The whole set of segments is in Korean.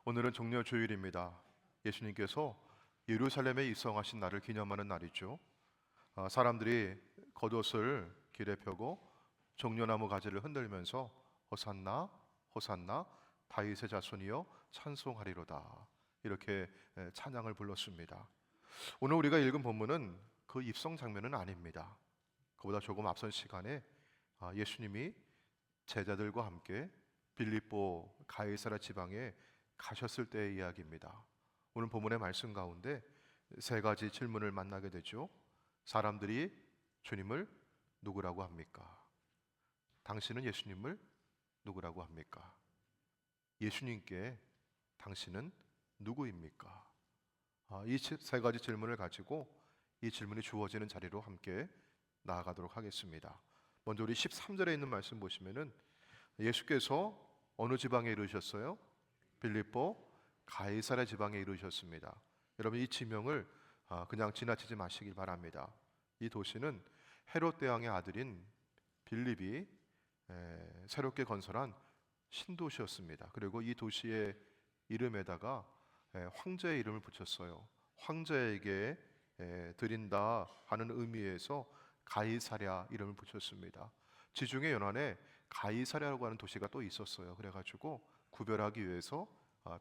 오늘은 종려 주일입니다. 예수님께서 예루살렘에 입성하신 날을 기념하는 날이죠. 사람들이 겉옷을 길에 펴고 종려나무 가지를 흔들면서 호산나 호산나 다윗의 자손이여 찬송하리로다, 이렇게 찬양을 불렀습니다. 오늘 우리가 읽은 본문은 그 입성 장면은 아닙니다. 그보다 조금 앞선 시간에 예수님이 제자들과 함께 빌립보 가이사랴 지방에 가셨을 때의 이야기입니다. 오늘 본문의 말씀 가운데 세 가지 질문을 만나게 되죠. 사람들이 주님을 누구라고 합니까? 당신은 예수님을 누구라고 합니까? 예수님께 당신은 누구입니까? 이 세 가지 질문을 가지고 이 질문이 주어지는 자리로 함께 나아가도록 하겠습니다. 먼저 우리 13절에 있는 말씀 보시면은 예수께서 어느 지방에 이르셨어요? 빌립보 가이사랴 지방에 이르셨습니다. 여러분, 이 지명을 그냥 지나치지 마시길 바랍니다. 이 도시는 헤롯 대왕의 아들인 빌립이 새롭게 건설한 신도시였습니다. 그리고 이 도시의 이름에다가 황제의 이름을 붙였어요. 황제에게 드린다 하는 의미에서 가이사랴 이름을 붙였습니다. 지중해 연안에 가이사랴라고 하는 도시가 또 있었어요. 그래가지고 구별하기 위해서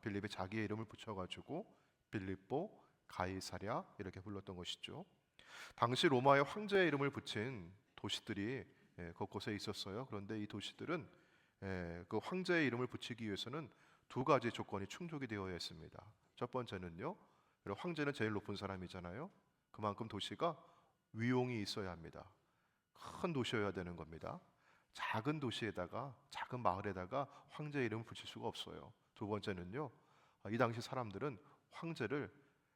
빌립이 자기의 이름을 붙여가지고 빌립보 가이사랴 이렇게 불렀던 것이죠. 당시 로마의 황제의 이름을 붙인 도시들이 곳곳에 있었어요. 그런데 이 도시들은 그 황제의 이름을 붙이기 위해서는 두 가지 조건이 충족이 되어야 했습니다. 첫 번째는요, 황제는 제일 높은 사람이잖아요. 그만큼 도시가 위용이 있어야 합니다. 큰 도시여야 되는 겁니다. 작은 도시에다가, 작은 마을에다가 황제의 이름을 붙일 수가 없어요. 두 번째는요, 이 당시 사람들은 황제를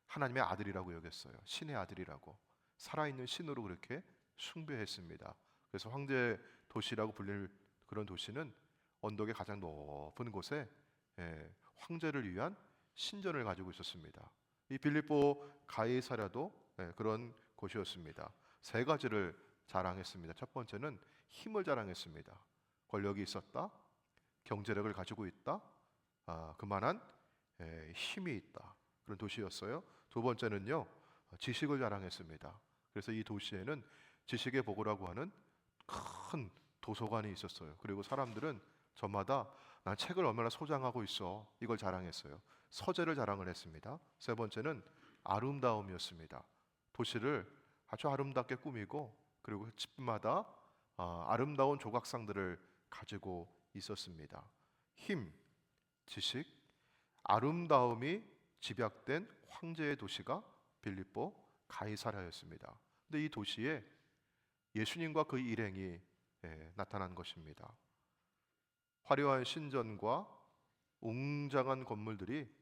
하나님의 아들이라고 여겼어요. 신의 아들이라고, 살아있는 신으로 그렇게 숭배했습니다. 그래서 황제 도시라고 불릴 그런 도시는 언덕의 가장 높은 곳에 황제를 위한 신전을 가지고 있었습니다. 이 빌립보 가이사랴도 그런 곳이었습니다. 세 가지를 자랑했습니다. 첫 번째는 힘을 자랑했습니다. 권력이 있었다, 경제력을 가지고 있다, 그만한 힘이 있다, 그런 도시였어요. 두 번째는요, 지식을 자랑했습니다. 그래서 이 도시에는 지식의 보고라고 하는 큰 도서관이 있었어요. 그리고 사람들은 저마다 난 책을 얼마나 소장하고 있어, 이걸 자랑했어요. 서재를 자랑을 했습니다. 세 번째는 아름다움이었습니다. 도시를 아주 아름답게 꾸미고, 그리고 집마다 아름다운 조각상들을 가지고 있었습니다. 힘, 지식, 아름다움이 집약된 황제의 도시가 빌립보 가이사랴였습니다. 근데 이 도시에 예수님과 그 일행이 나타난 것입니다. 화려한 신전과 웅장한 건물들이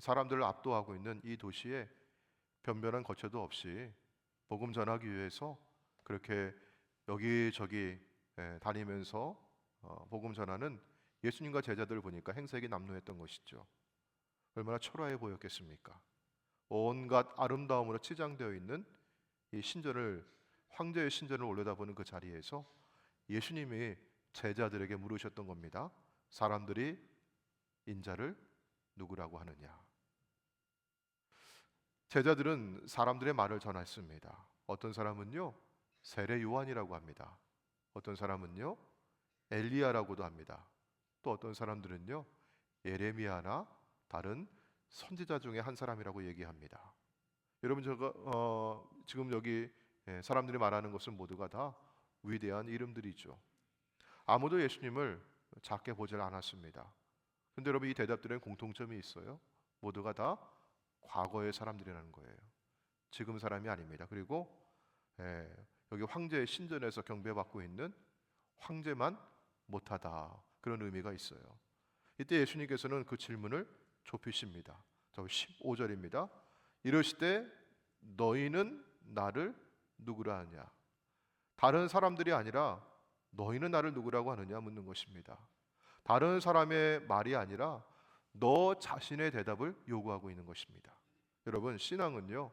사람들을 압도하고 있는 이 도시에 변변한 거처도 없이 복음 전하기 위해서 그렇게 여기저기 다니면서 복음 전하는 예수님과 제자들을 보니까 행색이 남루했던 것이죠. 얼마나 초라해 보였겠습니까? 온갖 아름다움으로 치장되어 있는 이 신전을, 황제의 신전을 올려다보는 그 자리에서 예수님이 제자들에게 물으셨던 겁니다. 사람들이 인자를 누구라고 하느냐? 제자들은 사람들의 말을 전했습니다. 어떤 사람은요, 세례 요한이라고 합니다. 어떤 사람은요, 엘리야라고도 합니다. 또 어떤 사람들은요, 예레미야나 다른 선지자 중에 한 사람이라고 얘기합니다. 여러분, 지금 여기 사람들이 말하는 것은 모두가 다 위대한 이름들이죠. 아무도 예수님을 작게 보질 않았습니다. 그런데 여러분, 이 대답들은 공통점이 있어요. 모두가 다 과거의 사람들이라는 거예요. 지금 사람이 아닙니다. 그리고 여기 황제의 신전에서 경배받고 있는 황제만 못하다, 그런 의미가 있어요. 이때 예수님께서는 그 질문을 좁히십니다. 15절입니다. 이르시되 너희는 나를 누구라 하냐? 다른 사람들이 아니라 너희는 나를 누구라고 하느냐 묻는 것입니다. 다른 사람의 말이 아니라 너 자신의 대답을 요구하고 있는 것입니다. 여러분, 신앙은요,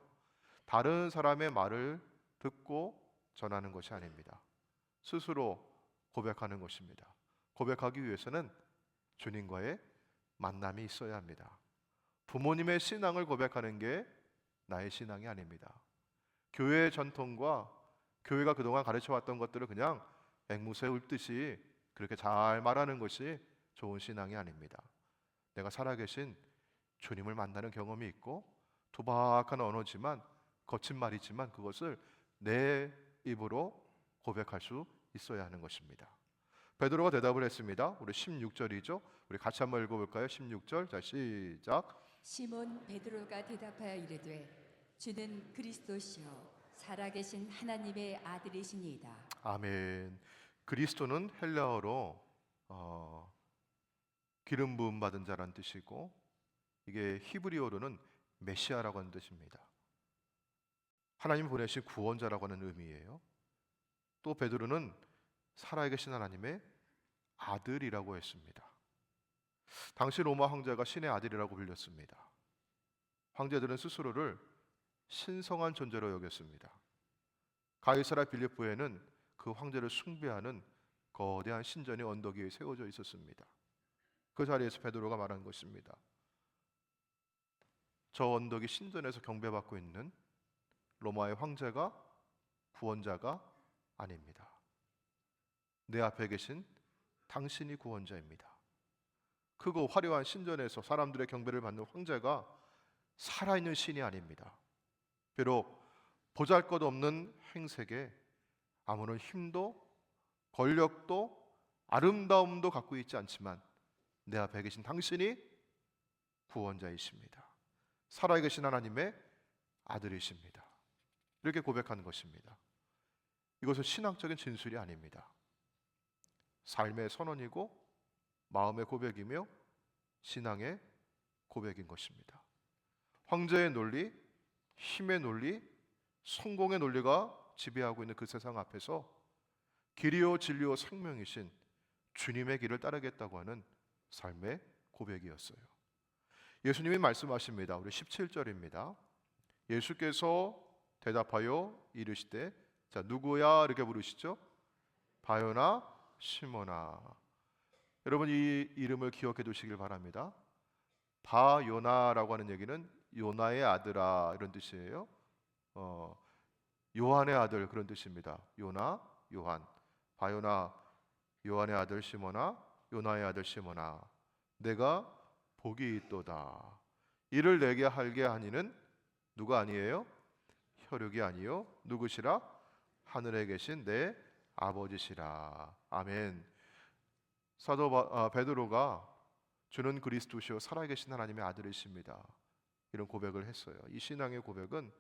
다른 사람의 말을 듣고 전하는 것이 아닙니다. 스스로 고백하는 것입니다. 고백하기 위해서는 주님과의 만남이 있어야 합니다. 부모님의 신앙을 고백하는 게 나의 신앙이 아닙니다. 교회의 전통과 교회가 그동안 가르쳐왔던 것들을 그냥 앵무새 읊듯이 그렇게 잘 말하는 것이 좋은 신앙이 아닙니다. 내가 살아계신 주님을 만나는 경험이 있고 투박한 언어지만 거친 말이지만 그것을 내 입으로 고백할 수 있어야 하는 것입니다. 베드로가 대답을 했습니다. 우리 16절이죠. 우리 같이 한번 읽어볼까요? 16절. 자, 시작. 시몬 베드로가 대답하여 이르되 주는 그리스도시요 살아계신 하나님의 아들이시니이다. 아멘. 그리스도는 헬라어로 기름 부음 받은 자란 뜻이고 이게 히브리어로는 메시아라고 하는 뜻입니다. 하나님 보내신 구원자라고 하는 의미예요. 또 베드로는 살아계신 하나님의 아들이라고 했습니다. 당시 로마 황제가 신의 아들이라고 불렸습니다. 황제들은 스스로를 신성한 존재로 여겼습니다. 가이사라 빌립보에는 그 황제를 숭배하는 거대한 신전이 언덕 위에 세워져 있었습니다. 그 자리에서 베드로가 말한 것입니다. 저 언덕이 신전에서 경배받고 있는 로마의 황제가 구원자가 아닙니다. 내 앞에 계신 당신이 구원자입니다. 크고 화려한 신전에서 사람들의 경배를 받는 황제가 살아있는 신이 아닙니다. 비록 보잘것없는 행색에 아무런 힘도 권력도 아름다움도 갖고 있지 않지만 내 앞에 계신 당신이 구원자이십니다. 살아계신 하나님의 아들이십니다. 이렇게 고백하는 것입니다. 이것은 신학적인 진술이 아닙니다. 삶의 선언이고 마음의 고백이며 신앙의 고백인 것입니다. 황제의 논리, 힘의 논리, 성공의 논리가 지배하고 있는 그 세상 앞에서 길이요 진리요 생명이신 주님의 길을 따르겠다고 하는 삶의 고백이었어요. 예수님이 말씀하십니다. 우리 17절입니다. 예수께서 대답하여 이르시되, 자, 누구야? 이렇게 부르시죠. 바요나 시몬아. 여러분 이 이름을 기억해 두시길 바랍니다. 바요나라고 하는 얘기는 요나의 아들아 이런 뜻이에요. 요한의 아들 그런 뜻입니다. 요나, 요한. 바요나, 요한의 아들 시몬아, 요나의 아들 시몬아, 내가 복이 있도다. 이를 내게 하게 하니는 누가 아니에요? 혈육이 아니요 누구시라? 하늘에 계신 내 아버지시라. 아멘. 사도 베드로가 주는 그리스도시요 살아계신 하나님의 아들이십니다. 이런 고백을 했어요. 이 신앙의 고백은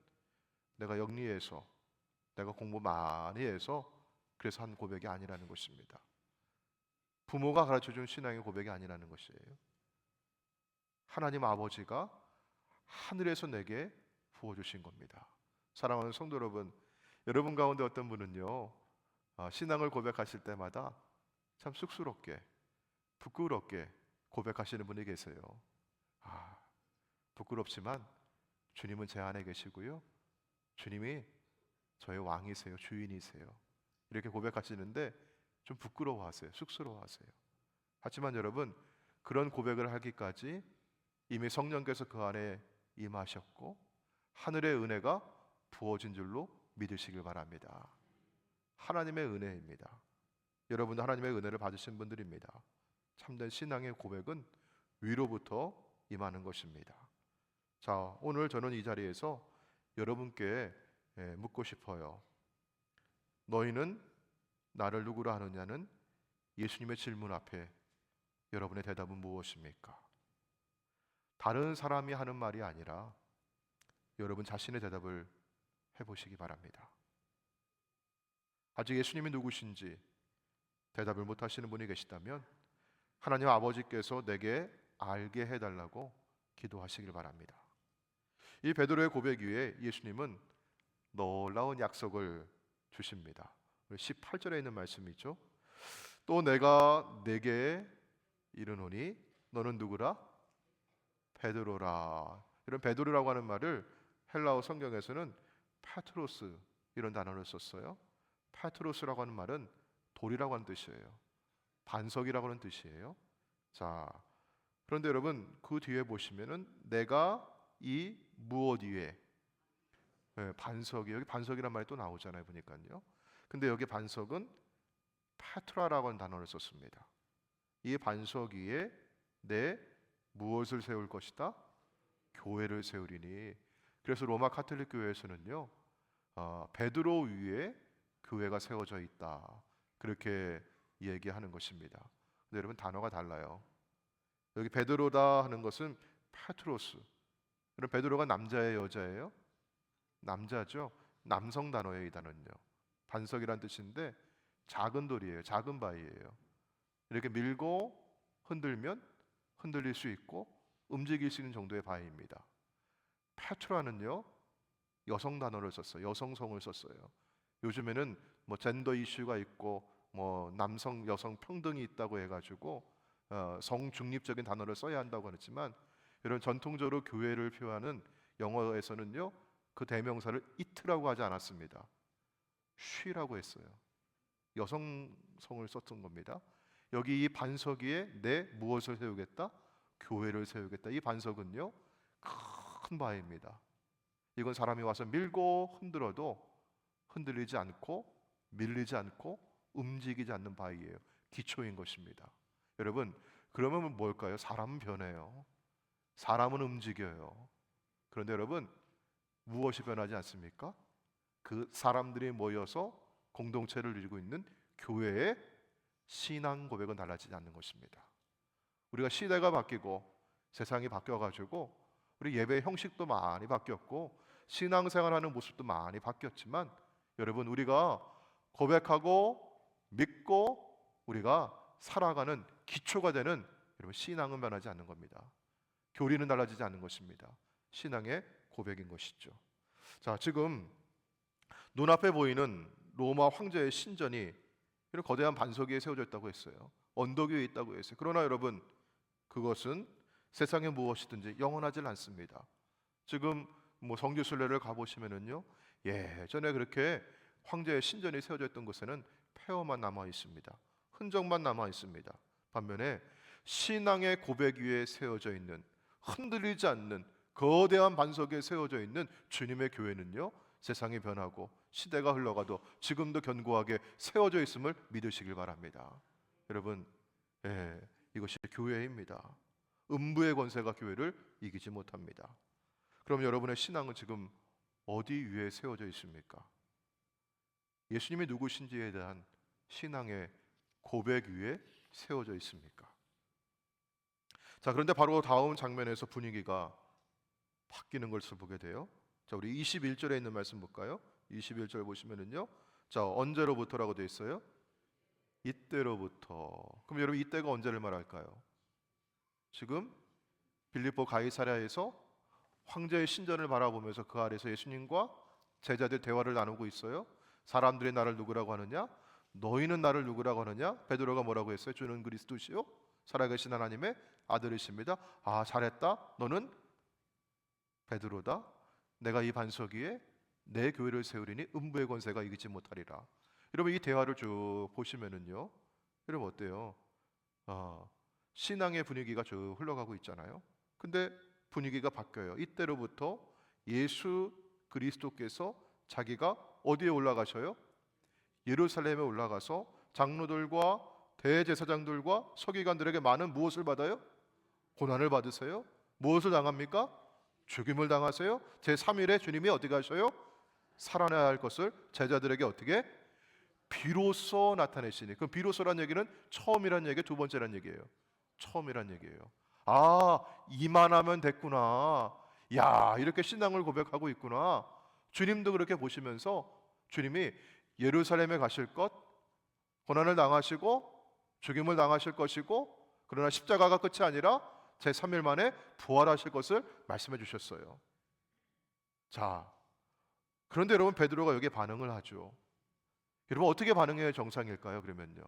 내가 영리해서 내가 공부 많이 해서 그래서 한 고백이 아니라는 것입니다. 부모가 가르쳐준 신앙의 고백이 아니라는 것이에요. 하나님 아버지가 하늘에서 내게 부어주신 겁니다. 사랑하는 성도 여러분, 여러분 가운데 어떤 분은요 신앙을 고백하실 때마다 참 쑥스럽게 부끄럽게 고백하시는 분이 계세요. 부끄럽지만 주님은 제 안에 계시고요 주님이 저의 왕이세요, 주인이세요. 이렇게 고백하시는데 좀 부끄러워하세요, 쑥스러워하세요. 하지만 여러분 그런 고백을 하기까지 이미 성령께서 그 안에 임하셨고 하늘의 은혜가 부어진 줄로 믿으시길 바랍니다. 하나님의 은혜입니다. 여러분도 하나님의 은혜를 받으신 분들입니다. 참된 신앙의 고백은 위로부터 임하는 것입니다. 자, 오늘 저는 이 자리에서 여러분께 묻고 싶어요. 너희는 나를 누구라 하느냐는 예수님의 질문 앞에 여러분의 대답은 무엇입니까? 다른 사람이 하는 말이 아니라 여러분 자신의 대답을 해보시기 바랍니다. 아직 예수님이 누구신지 대답을 못하시는 분이 계시다면 하나님 아버지께서 내게 알게 해달라고 기도하시길 바랍니다. 이 베드로의 고백 위에 예수님은 놀라운 약속을 주십니다. 18절에 있는 말씀이죠. 또 내가 내게 이르노니 너는 누구라? 베드로라. 이런 베드로라고 하는 말을 헬라어 성경에서는 페트로스 이런 단어를 썼어요. 페트로스라고 하는 말은 돌이라고 하는 뜻이에요. 반석이라고 하는 뜻이에요. 자, 그런데 여러분 그 뒤에 보시면은 내가 이 무엇 위에, 반석이, 여기 반석이란 말이 또 나오잖아요 보니까요. 근데 여기 반석은 페트라라고 하는 단어를 썼습니다. 이 반석 위에 내 무엇을 세울 것이다? 교회를 세우리니. 그래서 로마 카톨릭 교회에서는요, 베드로 위에 교회가 세워져 있다, 그렇게 얘기하는 것입니다. 근데 여러분 단어가 달라요. 여기 베드로다 하는 것은 페트로스. 그럼 베드로가 남자예요, 여자예요? 남자죠. 남성 단어예요, 이 단어는요. 반석이란 뜻인데 작은 돌이에요. 작은 바위예요. 이렇게 밀고 흔들면 흔들릴 수 있고 움직일 수 있는 정도의 바위입니다. 페트라는요, 여성 단어를 썼어요. 여성성을 썼어요. 요즘에는 뭐 젠더 이슈가 있고 뭐 남성 여성 평등이 있다고 해가지고 성중립적인 단어를 써야 한다고 하지만, 이런 전통적으로 교회를 표하는 영어에서는요, 그 대명사를 it라고 하지 않았습니다. she라고 했어요. 여성성을 썼던 겁니다. 여기 이 반석 위에 내 무엇을 세우겠다? 교회를 세우겠다. 이 반석은요, 큰 바위입니다. 이건 사람이 와서 밀고 흔들어도 흔들리지 않고 밀리지 않고 움직이지 않는 바위예요. 기초인 것입니다. 여러분, 그러면 뭘까요? 사람은 변해요. 사람은 움직여요. 그런데 여러분, 무엇이 변하지 않습니까? 그 사람들이 모여서 공동체를 이루고 있는 교회의 신앙 고백은 달라지지 않는 것입니다. 우리가 시대가 바뀌고 세상이 바뀌어가지고 우리 예배 형식도 많이 바뀌었고 신앙생활하는 모습도 많이 바뀌었지만, 여러분, 우리가 고백하고 믿고 우리가 살아가는 기초가 되는, 여러분, 신앙은 변하지 않는 겁니다. 교리는 달라지지 않는 것입니다. 신앙의 고백인 것이죠. 자, 지금 눈앞에 보이는 로마 황제의 신전이 이런 거대한 반석 위에 세워져 있다고 했어요. 언덕 위에 있다고 했어요. 그러나 여러분, 그것은 세상에 무엇이든지 영원하지 않습니다. 지금 뭐 성지 순례를 가보시면은요, 예전에 그렇게 황제의 신전이 세워져 있던 곳에는 폐허만 남아 있습니다. 흔적만 남아 있습니다. 반면에 신앙의 고백 위에 세워져 있는, 흔들리지 않는 거대한 반석에 세워져 있는 주님의 교회는요, 세상이 변하고 시대가 흘러가도 지금도 견고하게 세워져 있음을 믿으시길 바랍니다. 여러분, 이것이 교회입니다. 음부의 권세가 교회를 이기지 못합니다. 그럼 여러분의 신앙은 지금 어디 위에 세워져 있습니까? 예수님이 누구신지에 대한 신앙의 고백 위에 세워져 있습니까? 자, 그런데 바로 다음 장면에서 분위기가 바뀌는 것을 보게 돼요. 자, 우리 21절에 있는 말씀 볼까요? 21절 보시면은요, 자, 언제로부터라고 되어 있어요? 이때로부터. 그럼 여러분, 이때가 언제를 말할까요? 지금 빌립보 가이사랴에서 황제의 신전을 바라보면서 그 아래서 예수님과 제자들 대화를 나누고 있어요. 사람들이 나를 누구라고 하느냐? 너희는 나를 누구라고 하느냐? 베드로가 뭐라고 했어요? 주는 그리스도시요 살아계신 하나님의 아들이십니다. 아, 잘했다. 너는 베드로다. 내가 이 반석 위에 내 교회를 세우리니 음부의 권세가 이기지 못하리라. 여러분, 이 대화를 쭉 보시면은요, 여러분 어때요? 신앙의 분위기가 쭉 흘러가고 있잖아요. 근데 분위기가 바뀌어요. 이때로부터 예수 그리스도께서 자기가 어디에 올라가셔요? 예루살렘에 올라가서 장로들과 대제사장들과 서기관들에게 많은 무엇을 받아요? 고난을 받으세요. 무엇을 당합니까? 죽임을 당하세요. 제3일에 주님이 어디 가셔요? 살아나야 할 것을 제자들에게 어떻게? 비로소 나타내시니. 그럼 비로소란 얘기는 처음이란 얘기, 두 번째란 얘기예요. 처음이란 얘기예요. 아, 이만하면 됐구나. 야, 이렇게 신앙을 고백하고 있구나. 주님도 그렇게 보시면서 주님이 예루살렘에 가실 것, 고난을 당하시고 죽임을 당하실 것이고, 그러나 십자가가 끝이 아니라 제3일 만에 부활하실 것을 말씀해 주셨어요. 자, 그런데 여러분, 베드로가 여기에 반응을 하죠. 여러분, 어떻게 반응해야 정상일까요? 그러면요,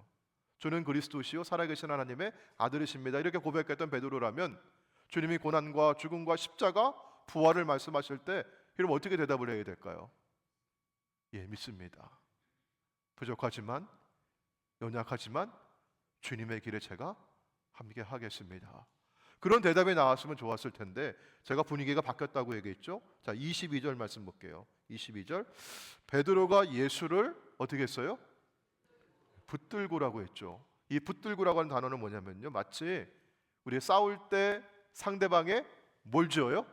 주는 그리스도시요 살아계신 하나님의 아들이십니다, 이렇게 고백했던 베드로라면 주님이 고난과 죽음과 십자가, 부활을 말씀하실 때 여러분 어떻게 대답을 해야 될까요? 예, 믿습니다. 부족하지만, 연약하지만 주님의 길에 제가 함께 하겠습니다. 그런 대답이 나왔으면 좋았을 텐데 제가 분위기가 바뀌었다고 얘기했죠. 자, 22절 말씀 볼게요. 22절. 베드로가 예수를 어떻게 했어요? 붙들고라고 했죠. 이 붙들고라고 하는 단어는 뭐냐면요, 마치 우리 싸울 때 상대방에 뭘 쥐어요?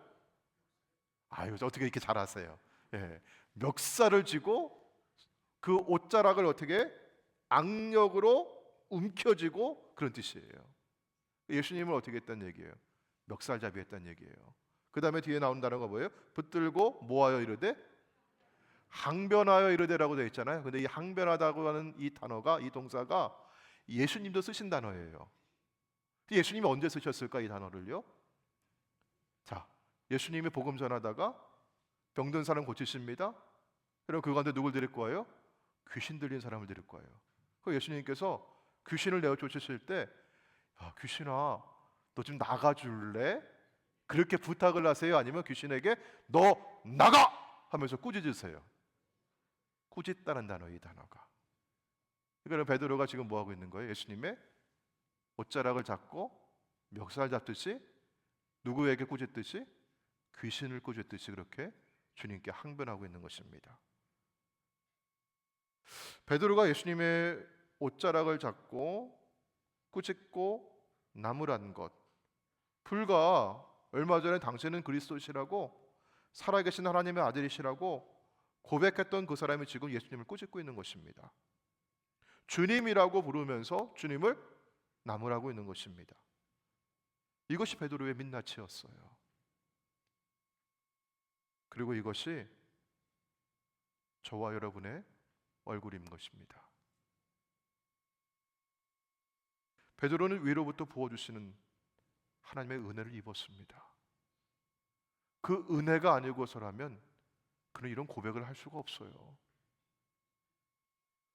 아유, 어떻게 이렇게 잘하세요? 예, 멱살을 쥐고 그 옷자락을 어떻게 악력으로 움켜쥐고 그런 뜻이에요. 예수님을 어떻게 했다는 얘기예요? 멱살잡이 했다는 얘기예요. 그 다음에 뒤에 나온 단어가 뭐예요? 붙들고 뭐하여 이르되? 항변하여 이르되라고 되어 있잖아요. 근데 이 항변하다고 하는 이 단어가, 이 동사가 예수님도 쓰신 단어예요. 예수님이 언제 쓰셨을까, 이 단어를요? 자, 예수님이 복음 전하다가 병든 사람 고치십니다. 그럼 그 가운데 누굴 데릴 거예요? 귀신 들린 사람을 데릴 거예요. 그 예수님께서 귀신을 내어 쫓으실 때, 야, 귀신아, 너 좀 나가줄래? 그렇게 부탁을 하세요? 아니면 귀신에게 너 나가! 하면서 꾸짖으세요? 꾸짖다는 단어, 이 단어가. 그러니까 베드로가 지금 뭐 하고 있는 거예요? 예수님의 옷자락을 잡고 멱살 잡듯이, 누구에게 꾸짖듯이? 귀신을 꾸짖듯이 그렇게 주님께 항변하고 있는 것입니다. 베드로가 예수님의 옷자락을 잡고 꾸짖고 나무란 것, 불과 얼마 전에 당신은 그리스도시라고, 살아계신 하나님의 아들이시라고 고백했던 그 사람이 지금 예수님을 꾸짖고 있는 것입니다. 주님이라고 부르면서 주님을 나무라고 있는 것입니다. 이것이 베드로의 민낯이었어요. 그리고 이것이 저와 여러분의 얼굴인 것입니다. 베드로는 위로부터 부어주시는 하나님의 은혜를 입었습니다. 그 은혜가 아니고서라면 그는 이런 고백을 할 수가 없어요.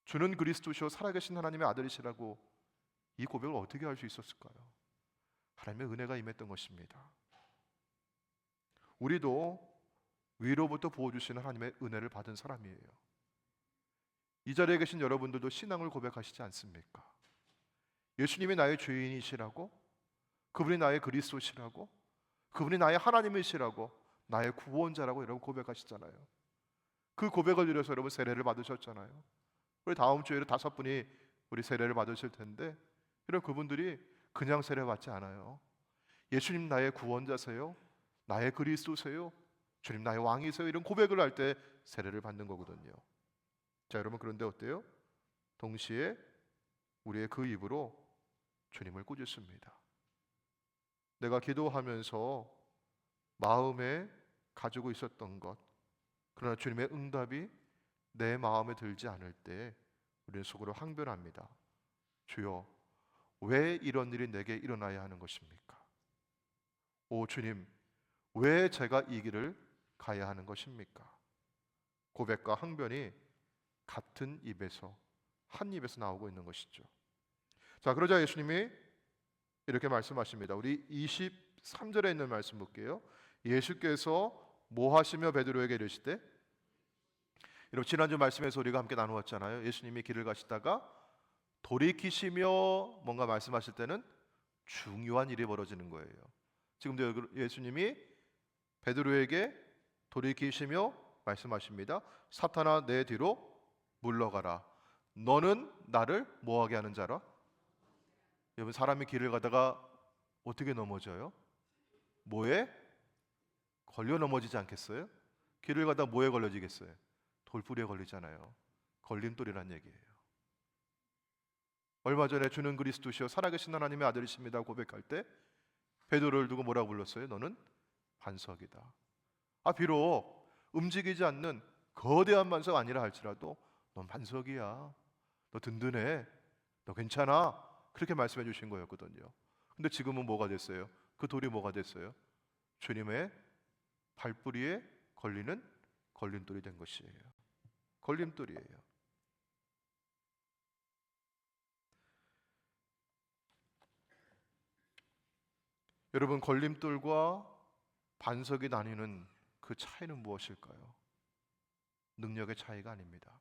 주는 그리스도시요 살아계신 하나님의 아들이시라고 이 고백을 어떻게 할 수 있었을까요? 하나님의 은혜가 임했던 것입니다. 우리도 위로부터 부어주시는 하나님의 은혜를 받은 사람이에요. 이 자리에 계신 여러분들도 신앙을 고백하시지 않습니까? 예수님이 나의 주인이시라고, 그분이 나의 그리스도시라고, 그분이 나의 하나님이시라고, 나의 구원자라고 여러분 고백하시잖아요. 그 고백을 이뤄서 여러분 세례를 받으셨잖아요. 우리 다음 주에는 5분이 우리 세례를 받으실 텐데, 이런 그분들이 그냥 세례 받지 않아요. 예수님 나의 구원자세요, 나의 그리스도세요, 주님 나의 왕이세요, 이런 고백을 할 때 세례를 받는 거거든요. 자, 여러분, 그런데 어때요? 동시에 우리의 그 입으로 주님을 꾸짖습니다. 내가 기도하면서 마음에 가지고 있었던 것, 그러나 주님의 응답이 내 마음에 들지 않을 때 우리는 속으로 항변합니다. 주여, 왜 이런 일이 내게 일어나야 하는 것입니까? 오 주님, 왜 제가 이 길을 가야 하는 것입니까? 고백과 항변이 같은 입에서, 한 입에서 나오고 있는 것이죠. 자, 그러자 예수님이 이렇게 말씀하십니다. 우리 23절에 있는 말씀 볼게요. 예수께서 뭐 하시며 베드로에게 이르시되, 여러분 지난주 말씀에서 우리가 함께 나누었잖아요. 예수님이 길을 가시다가 돌이키시며 뭔가 말씀하실 때는 중요한 일이 벌어지는 거예요. 지금도 예수님이 베드로에게 돌이키시며 말씀하십니다. 사탄아, 내 뒤로 물러가라. 너는 나를 뭐하게 하는 자라? 여러분, 사람이 길을 가다가 어떻게 넘어져요? 뭐에? 걸려 넘어지지 않겠어요? 길을 가다 뭐에 걸려지겠어요? 돌부리에 걸리잖아요. 걸림돌이란 얘기예요. 얼마 전에 주는 그리스도시요 살아계신 하나님의 아들이십니다 고백할 때 베드로를 두고 뭐라고 불렀어요? 너는 반석이다. 비록 움직이지 않는 거대한 반석 아니라 할지라도 넌 반석이야. 너 든든해. 너 괜찮아. 그렇게 말씀해 주신 거였거든요. 근데 지금은 뭐가 됐어요? 그 돌이 뭐가 됐어요? 주님의 발뿌리에 걸리는 걸림돌이 된 것이에요. 걸림돌이에요. 여러분, 걸림돌과 반석이 나뉘는 그 차이는 무엇일까요? 능력의 차이가 아닙니다.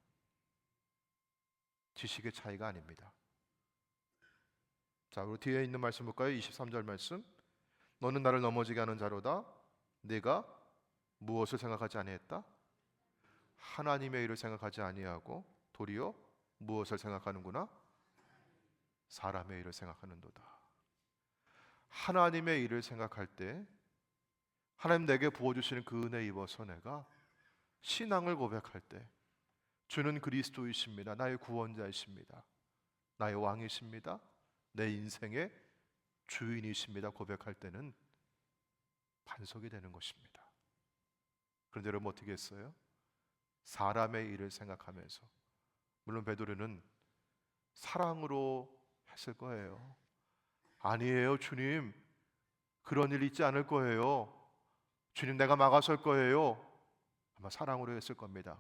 지식의 차이가 아닙니다. 자, 우리 뒤에 있는 말씀 볼까요? 23절 말씀. 너는 나를 넘어지게 하는 자로다. 네가 무엇을 생각하지 아니했다? 하나님의 일을 생각하지 아니하고 도리어 무엇을 생각하는구나? 사람의 일을 생각하는도다. 하나님의 일을 생각할 때 하나님 내게 부어주시는 그 은혜 입어서 내가 신앙을 고백할 때 주는 그리스도이십니다. 나의 구원자이십니다. 나의 왕이십니다. 내 인생의 주인이십니다. 고백할 때는 반석이 되는 것입니다. 그런데 여러분 어떻게 했어요? 사람의 일을 생각하면서, 물론 베드로는 사랑으로 했을 거예요. 아니에요 주님, 그런 일 있지 않을 거예요. 주님 내가 막아설 거예요. 아마 사랑으로 했을 겁니다.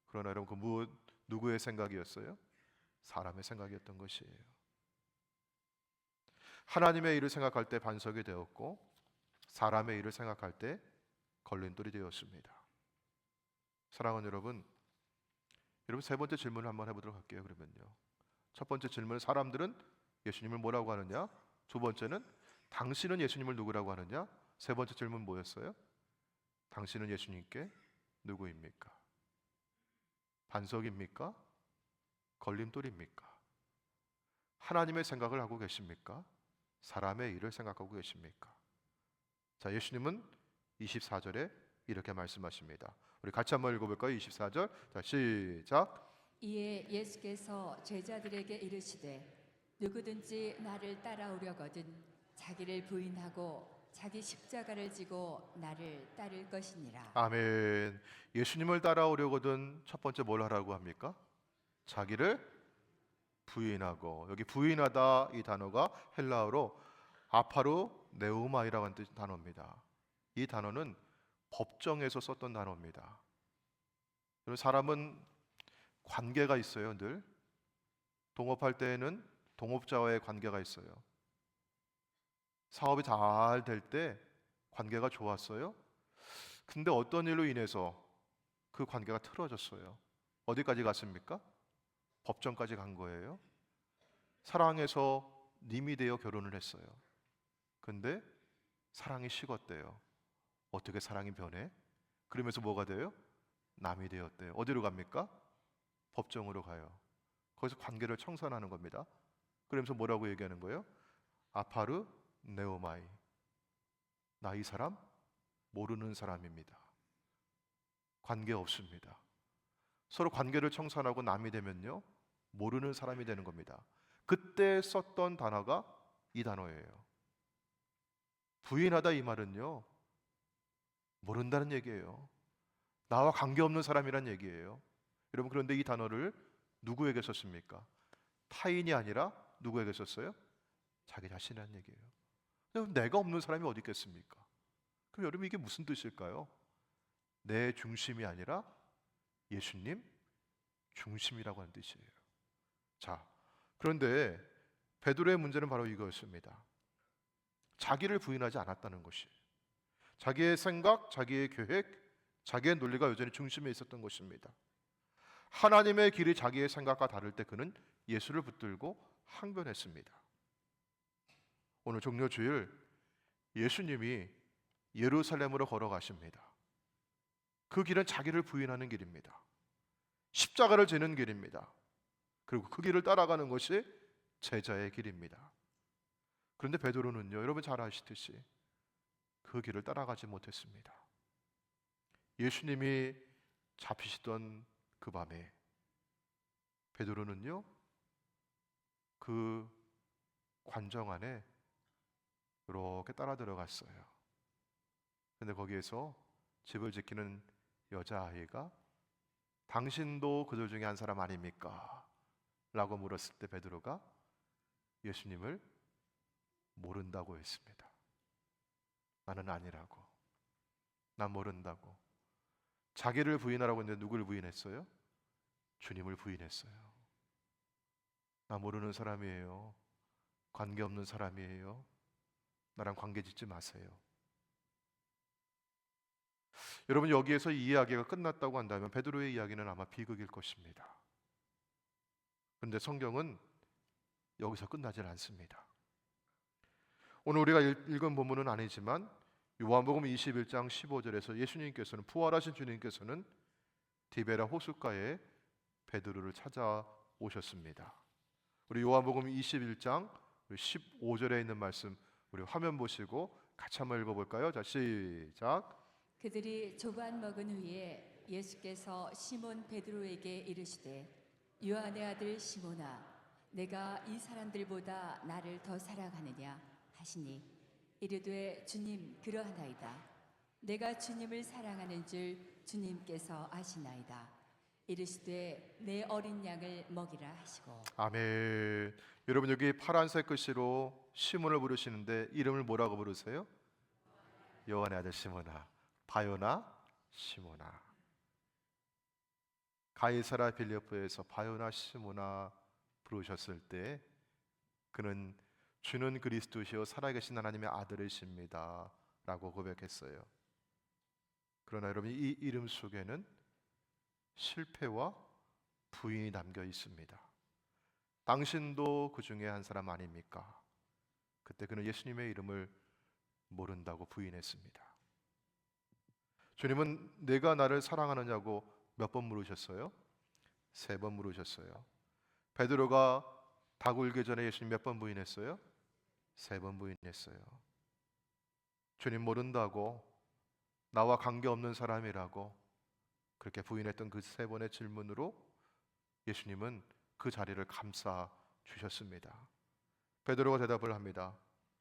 그러나 여러분 그 누구의 생각이었어요? 사람의 생각이었던 것이에요. 하나님의 일을 생각할 때 반석이 되었고 사람의 일을 생각할 때 걸림돌이 되었습니다. 사랑하는 여러분, 세 번째 질문을 한번 해보도록 할게요. 그러면요, 첫 번째 질문, 사람들은 예수님을 뭐라고 하느냐? 두 번째는 당신은 예수님을 누구라고 하느냐? 세 번째 질문 뭐였어요? 당신은 예수님께 누구입니까? 반석입니까? 걸림돌입니까? 하나님의 생각을 하고 계십니까? 사람의 일을 생각하고 계십니까? 자, 예수님은 24절에 이렇게 말씀하십니다. 우리 같이 한번 읽어볼까요? 24절. 자, 시작. 이에 예수께서 제자들에게 이르시되 누구든지 나를 따라오려거든 자기를 부인하고 자기 십자가를 지고 나를 따를 것이니라. 아멘. 예수님을 따라오려거든 첫 번째 뭘 하라고 합니까? 자기를 부인하고, 여기 부인하다 이 단어가 헬라어로 아파루 네우마이라는 단어입니다. 이 단어는 법정에서 썼던 단어입니다. 사람은 관계가 있어요. 늘 동업할 때에는 동업자와의 관계가 있어요. 사업이 잘 될 때 관계가 좋았어요. 근데 어떤 일로 인해서 그 관계가 틀어졌어요. 어디까지 갔습니까? 법정까지 간 거예요. 사랑해서 님이 되어 결혼을 했어요. 근데 사랑이 식었대요. 어떻게 사랑이 변해? 그러면서 뭐가 돼요? 남이 되었대요. 어디로 갑니까? 법정으로 가요. 거기서 관계를 청산하는 겁니다. 그러면서 뭐라고 얘기하는 거예요? 아파르 네오마이, 나 이 사람 모르는 사람입니다. 관계 없습니다. 서로 관계를 청산하고 남이 되면요, 모르는 사람이 되는 겁니다. 그때 썼던 단어가 이 단어예요. 부인하다 이 말은요, 모른다는 얘기예요. 나와 관계없는 사람이란 얘기예요. 여러분, 그런데 이 단어를 누구에게 썼습니까? 타인이 아니라 누구에게 썼어요? 자기 자신이라는 얘기예요. 내가 없는 사람이 어디 있겠습니까? 그럼 여러분 이게 무슨 뜻일까요? 내 중심이 아니라 예수님 중심이라고 하는 뜻이에요. 자, 그런데 베드로의 문제는 바로 이거였습니다. 자기를 부인하지 않았다는 것이, 자기의 생각, 자기의 계획, 자기의 논리가 여전히 중심에 있었던 것입니다. 하나님의 길이 자기의 생각과 다를 때 그는 예수를 붙들고 항변했습니다. 오늘 종료주일 예수님이 예루살렘으로 걸어가십니다. 그 길은 자기를 부인하는 길입니다. 십자가를 지는 길입니다. 그리고 그 길을 따라가는 것이 제자의 길입니다. 그런데 베드로는요, 여러분 잘 아시듯이 그 길을 따라가지 못했습니다. 예수님이 잡히시던 그 밤에 베드로는요, 그 관정 안에 이렇게 따라 들어갔어요. 근데 거기에서 집을 지키는 여자아이가 당신도 그들 중에 한 사람 아닙니까? 라고 물었을 때 베드로가 예수님을 모른다고 했습니다. 나는 아니라고, 난 모른다고. 자기를 부인하라고 했는데 누구를 부인했어요? 주님을 부인했어요. 나 모르는 사람이에요. 관계없는 사람이에요. 나랑 관계 짓지 마세요. 여러분, 여기에서 이 이야기가 끝났다고 한다면 베드로의 이야기는 아마 비극일 것입니다. 그런데 성경은 여기서 끝나질 않습니다. 오늘 우리가 읽은 본문은 아니지만 요한복음 21장 15절에서 예수님께서는, 부활하신 주님께서는 디베라 호숫가에 베드로를 찾아오셨습니다. 우리 요한복음 21장 15절에 있는 말씀 우리 화면 보시고 같이 한번 읽어볼까요? 자, 시작. 그들이 조반 먹은 후에 예수께서 시몬 베드로에게 이르시되 요한의 아들 시몬아 내가 이 사람들보다 나를 더 사랑하느냐 하시니 이르되 주님 그러하나이다. 내가 주님을 사랑하는 줄 주님께서 아시나이다. 이르시되 내 어린 양을 먹이라 하시고. 아멘. 여러분, 여기 파란색 글씨로 시몬을 부르시는데 이름을 뭐라고 부르세요? 요한의 아들 시몬아, 바요나 시몬아. 가이사라 빌립보에서 바요나 시몬아 부르셨을 때 그는 주는 그리스도시요 살아계신 하나님의 아들이십니다 라고 고백했어요. 그러나 여러분, 이 이름 속에는 실패와 부인이 담겨 있습니다. 당신도 그 중에 한 사람 아닙니까? 그때 그는 예수님의 이름을 모른다고 부인했습니다. 주님은 내가 나를 사랑하느냐고 몇 번 물으셨어요? 3번 물으셨어요. 베드로가 닭 울기 전에 예수님 몇 번 부인했어요? 3번 부인했어요. 주님 모른다고, 나와 관계없는 사람이라고 그렇게 부인했던 그 3번의 질문으로 예수님은 그 자리를 감싸 주셨습니다. 베드로가 대답을 합니다.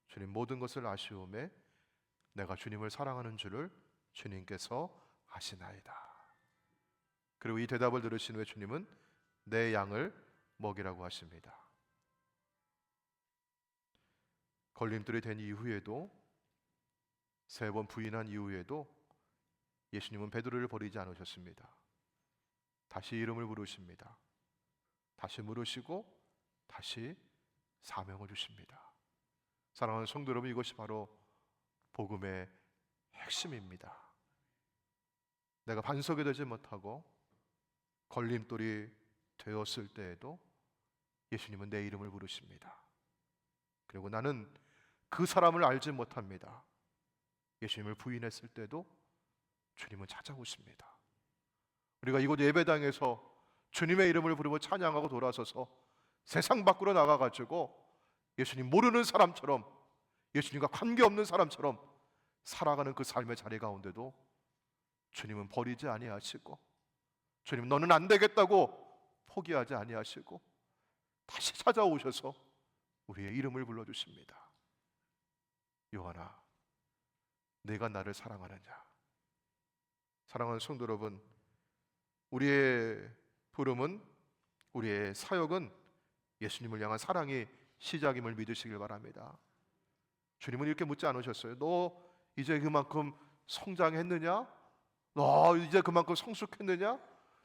주님, 모든 것을 아시오매 내가 주님을 사랑하는 줄을 주님께서 아시나이다. 그리고 이 대답을 들으신 후에 주님은 내 양을 먹이라고 하십니다. 걸림돌이 된 이후에도, 3번 부인한 이후에도 예수님은 베드로를 버리지 않으셨습니다. 다시 이름을 부르십니다. 다시 물으시고 다시 사명을 주십니다. 사랑하는 성도 여러분, 이것이 바로 복음의 핵심입니다. 내가 반석이 되지 못하고 걸림돌이 되었을 때에도 예수님은 내 이름을 부르십니다. 그리고 나는 그 사람을 알지 못합니다. 예수님을 부인했을 때도 주님은 찾아오십니다. 우리가 이곳 예배당에서 주님의 이름을 부르며 찬양하고 돌아서서 세상 밖으로 나가가지고 예수님 모르는 사람처럼, 예수님과 관계없는 사람처럼 살아가는 그 삶의 자리 가운데도 주님은 버리지 아니하시고, 주님 너는 안 되겠다고 포기하지 아니하시고 다시 찾아오셔서 우리의 이름을 불러주십니다. 요한아, 내가 나를 사랑하느냐? 사랑하는 성도 여러분, 우리의 부름은, 우리의 사역은 예수님을 향한 사랑이 시작임을 믿으시길 바랍니다. 주님은 이렇게 묻지 않으셨어요. 너 이제 그만큼 성장했느냐? 너 이제 그만큼 성숙했느냐?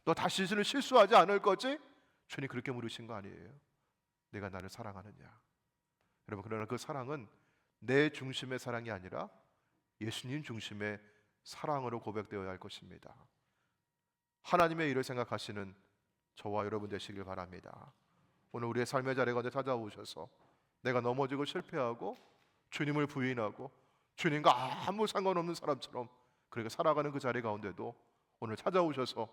너 다시는 실수하지 않을 거지? 주님 그렇게 물으신 거 아니에요. 내가 나를 사랑하느냐? 여러분, 그러나 그 사랑은 내 중심의 사랑이 아니라 예수님 중심의 사랑으로 고백되어야 할 것입니다. 하나님의 일을 생각하시는 저와 여러분 되시길 바랍니다. 오늘 우리의 삶의 자리 가운데 찾아오셔서 내가 넘어지고 실패하고 주님을 부인하고 주님과 아무 상관없는 사람처럼 그렇게 살아가는 그 자리 가운데도 오늘 찾아오셔서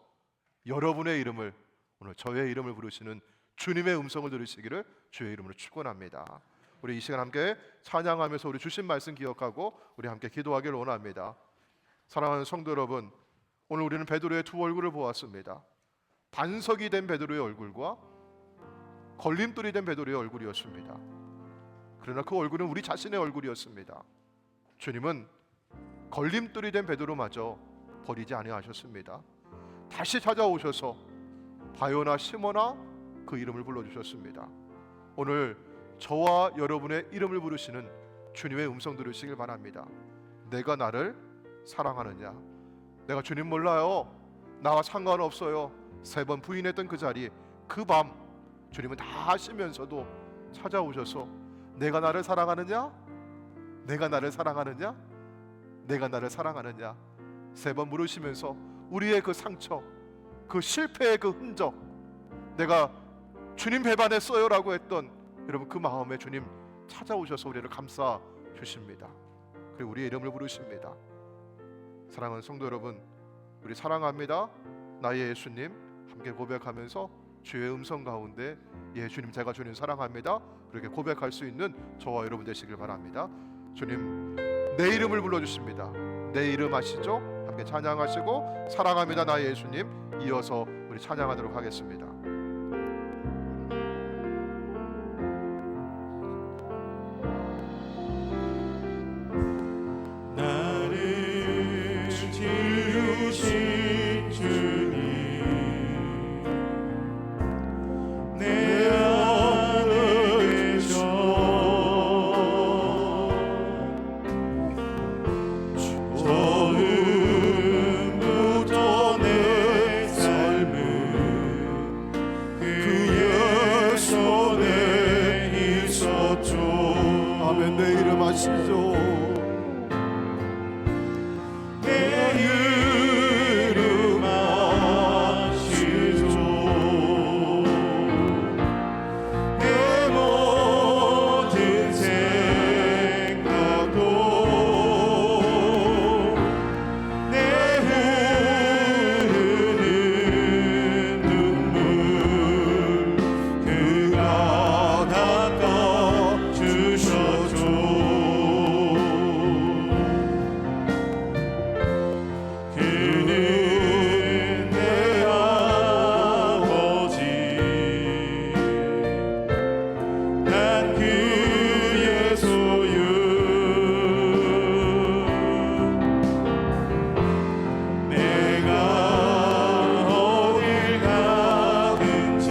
여러분의 이름을, 오늘 저의 이름을 부르시는 주님의 음성을 들으시기를 주의 이름으로 축원합니다. 우리 이 시간 함께 찬양하면서 우리 주신 말씀 기억하고 우리 함께 기도하기를 원합니다. 사랑하는 성도 여러분, 오늘 우리는 베드로의 두 얼굴을 보았습니다. 반석이 된 베드로의 얼굴과 걸림돌이 된 베드로의 얼굴이었습니다. 그러나 그 얼굴은 우리 자신의 얼굴이었습니다. 주님은 걸림돌이 된 베드로마저 버리지 아니하셨습니다. 다시 찾아오셔서 바요나 시몬아 그 이름을 불러주셨습니다. 오늘 저와 여러분의 이름을 부르시는 주님의 음성 들으시길 바랍니다. 내가 나를 사랑하느냐? 내가 주님 몰라요, 나와 상관없어요, 3번 부인했던 그 자리, 그 밤 주님은 다 하시면서도 찾아오셔서 내가 나를 사랑하느냐? 내가 나를 사랑하느냐? 내가 나를 사랑하느냐? 3번 물으시면서 우리의 그 상처, 그 실패의 그 흔적, 내가 주님 배반했어요 라고 했던 여러분 그 마음에 주님 찾아오셔서 우리를 감싸 주십니다. 그리고 우리의 이름을 부르십니다. 사랑하는 성도 여러분, 우리 사랑합니다 나의 예수님 함께 고백하면서 주의 음성 가운데 주님 제가 주님 사랑합니다 그렇게 고백할 수 있는 저와 여러분 되시길 바랍니다. 주님 내 이름을 불러주십니다. 내 이름 아시죠? 함께 찬양하시고 사랑합니다 나의 예수님 이어서 우리 찬양하도록 하겠습니다. 나를 지으신 주님 내 안에 계셔 처음부터 내 삶은 그의 손에 있었죠. 아멘. 내 이름 아시죠? 내 이름 아시죠. 내 모든 생각도 내 흐르는 눈물 그가 닦아주셨죠. 그는 내 아버지 난 그의 소유 내가 어딜 가든지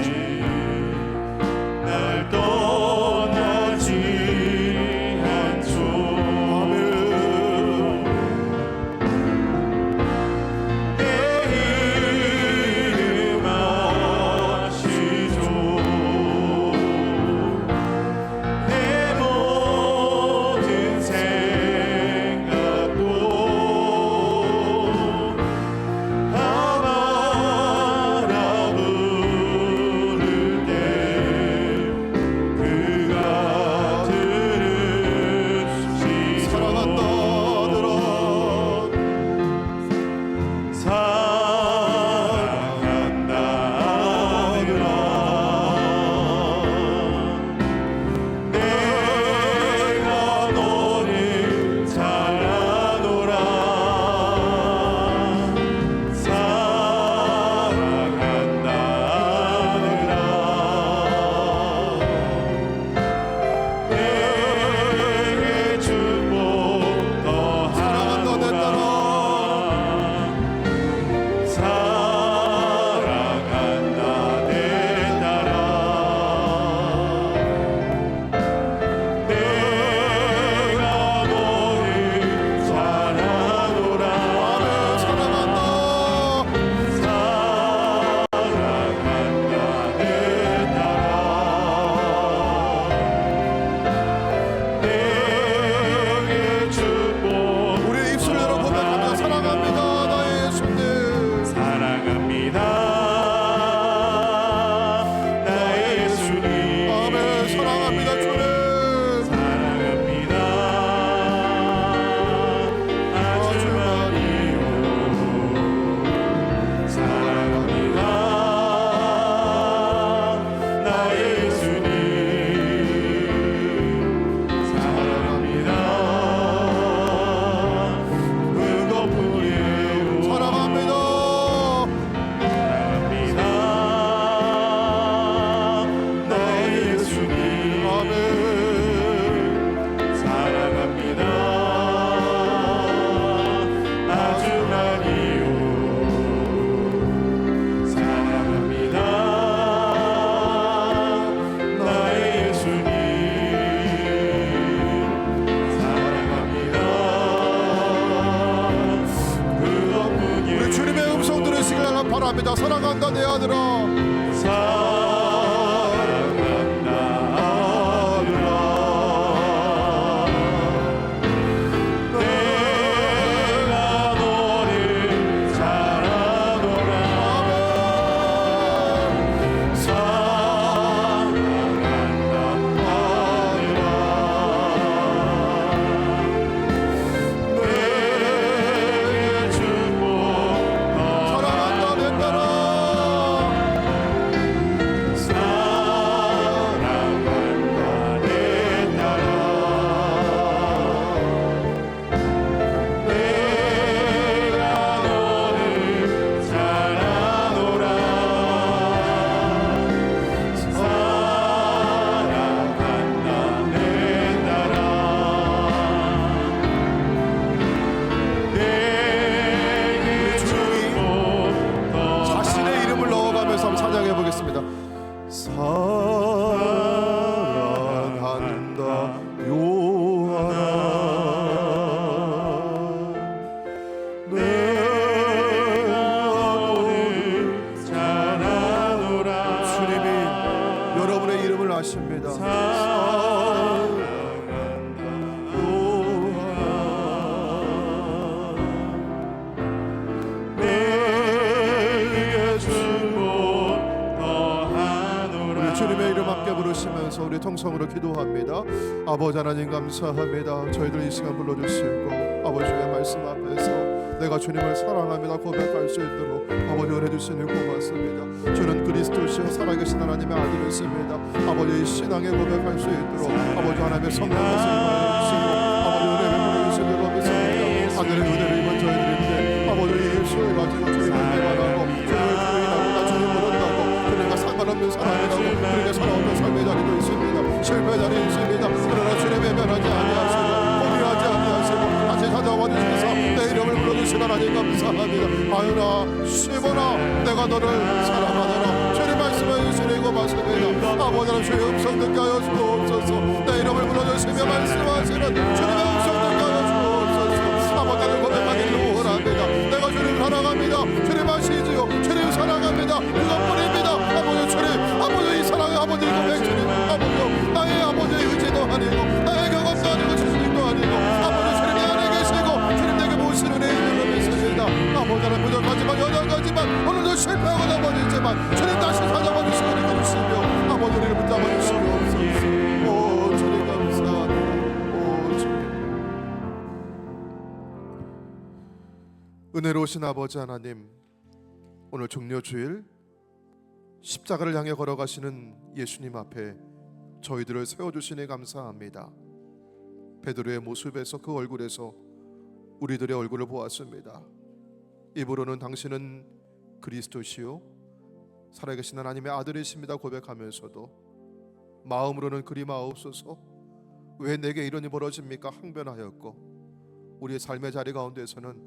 날 떠나지 않죠. 내 이름 아시죠. 내 모든 생각도 아마라 부를 때 그가 들으시죠. 사랑한다 들어 사랑한다 하느라 내가 너를 사랑하노라. 사랑한다 하느라 내게 축복 사랑한다 내 더하노라. 딸아. 사랑한다 내 딸아. 내가 너를 사랑하노라. 사랑한다. 사랑한다 내 딸아. 내게 축복 우리 입술을 열어 고백하며 사랑합니다 나의 예수님. 사랑합니다 나의 예수님. 아멘. 사랑합니다 주님. 사랑합니다 아주 많이요. 사랑합니다 나의 예수님. 사랑합니다 그것뿐이에요. 사랑합니다. 사랑합니다 나의 예수님. 아멘. 사랑합니다 아주 많이요. 사랑합니다 나의 예수님. 사랑합니다 그것뿐이에요. 우리 주님의 음성 들으시길 바랍니다. 사랑한다 내 아들아. 사랑한다 하느라 내가 너를 사랑하노라. 사랑한다 하느라 주셔서 우리 통성으로 기도합니다. 아버지 하나님 감사합니다. 저희들 이 시간 불러주시고 아버지의 말씀 앞에서 내가 주님을 사랑합니다 고백할 수 있도록 아버지 은혜 주시니 고맙습니다. 주는 그리스도시요 살아계신 하나님의 아들이십니다. 아버지 신앙의 고백할 수 있도록 아버지 하나님의 성령의 세임을 주시고 아버지 은혜를 보내주시니 고맙습니다. 하늘의 은혜를 입은 저희들인데 아버지 예수를 가지고 주님을 배반하고 주님을 부인하고 나 주님 모른다고 주님과 상관없는 사람이라고 그렇게 살아오는 삶의 자리도 있습니다. 실패의 자리 있습니다. 그러나 주님 외면하지 아니하시고 포기하지 아니하시고 다시 찾아와 주셔서 내 이름을 불러주신 하나님 감사합니다. 아유나 시몬아 내가 너를 사랑하노라 주님 말씀해 주시니 고맙습니다. 아버지 하나님 주의 음성 듣게 하여 주옵소서. 내 이름을 불러주시며 말씀하시는 주님의 음성 듣게 하여 주옵소서. 아버지 하나님 고백하기를 원합니다. 내가 주님 사랑합니다. 주님 아시지요. 주님 사랑합니다. 그것뿐입니다. 아버지 주님 아버지 이 사랑의 아버지 고백 주님 아버지 나의 아버지의 의지도 아니고 나의 경험도 아니고 지식도 아니고 아버지 주님이 안에 계시고 주님 내게 모시는 내 이름을 믿습니다. 아버지 하나님 부족하지만 연약하지만 오늘도 실패하고 넘어지지만 주님 다시 찾아와 주시고 주시며 아버지 우리를 붙잡아 주시옵소서. 오 주님 감사합니다. 오 주님 은혜로우신 아버지 하나님 오늘 종료주일 십자가를 향해 걸어가시는 예수님 앞에 저희들을 세워주시니 감사합니다. 베드로의 모습에서 그 얼굴에서 우리들의 얼굴을 보았습니다. 입으로는 당신은 그리스도시요 살아계신 하나님의 아들이십니다 고백하면서도 마음으로는 그리 마옵소서 왜 내게 이런 일이 벌어집니까 항변하였고 우리의 삶의 자리 가운데서는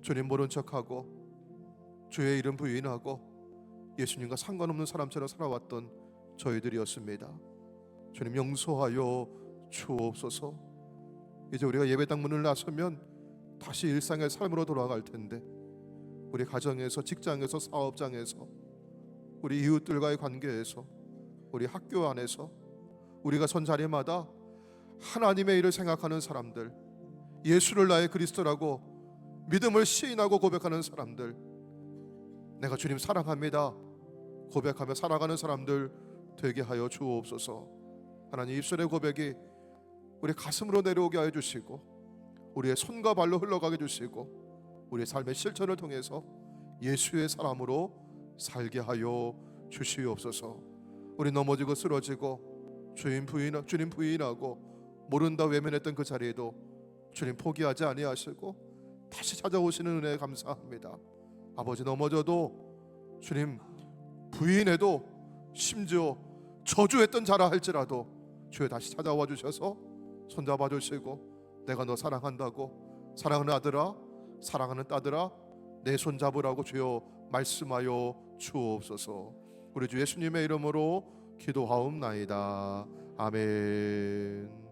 주님 모른 척하고 주의 이름 부인하고 예수님과 상관없는 사람처럼 살아왔던 저희들이었습니다. 주님 용서하여 주옵소서. 이제 우리가 예배당 문을 나서면 다시 일상의 삶으로 돌아갈 텐데 우리 가정에서 직장에서 사업장에서 우리 이웃들과의 관계에서 우리 학교 안에서 우리가 선 자리마다 하나님의 일을 생각하는 사람들 예수를 나의 그리스도라고 믿음을 시인하고 고백하는 사람들 내가 주님 사랑합니다 고백하며 살아가는 사람들 되게 하여 주옵소서. 하나님 입술의 고백이 우리 가슴으로 내려오게 하여 주시고 우리의 손과 발로 흘러가게 해주시고 우리의 삶의 실천을 통해서 예수의 사람으로 살게 하여 주시옵소서. 우리 넘어지고 쓰러지고 주님 부인하고 모른다 외면했던 그 자리에도 주님 포기하지 아니하시고 다시 찾아오시는 은혜 감사합니다. 아버지 넘어져도 주님 부인해도 심지어 저주했던 자라 할지라도 주여 다시 찾아와 주셔서 손잡아 주시고 내가 너 사랑한다고 사랑하는 아들아 사랑하는 딸들아 내 손 잡으라고 주여 말씀하여 주옵소서. 우리 주 예수님의 이름으로 기도하옵나이다. 아멘.